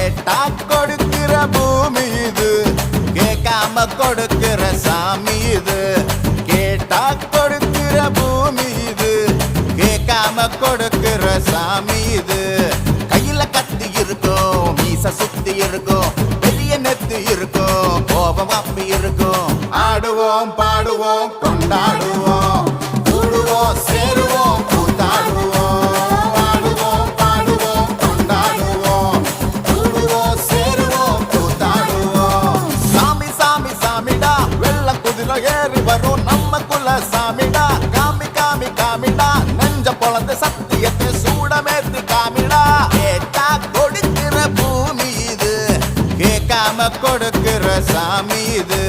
கேட்டா கொடுக்கிற பூமி இது, கேட்காம கொடுக்கிற சாமி இது. கேட்டா கொடுக்கிற பூமி இது, கேட்காம கொடுக்கிற சாமி இது. கையில கத்தி இருக்கும், மீச சுத்தி இருக்கும், பெரிய நெத்தி இருக்கும், கோபம் அப்பி இருக்கும். ஆடுவோம் பாடுவோம் கொண்டாடுவோம், கூடுவோம் சேருவோம் கூத்தாடுவோம். ஆடுவோம் பாடுவோம் கொண்டாடுவோம், கூடுவோம் சேருவோம் கூத்தாடுவோம். சாமி சாமி சாமிடா, வெள்ள குதிரை ஏறி வரும் நம்ம குல சாமிடா. காமி காமி காமிடா, நெஞ்ச பொழந்த சத்தியத்தை சூடமேத்தி காமிடா. கேட்டா கொடுக்கிற பூமி இது, கேட்காம கொடுக்கிற சாமி இது.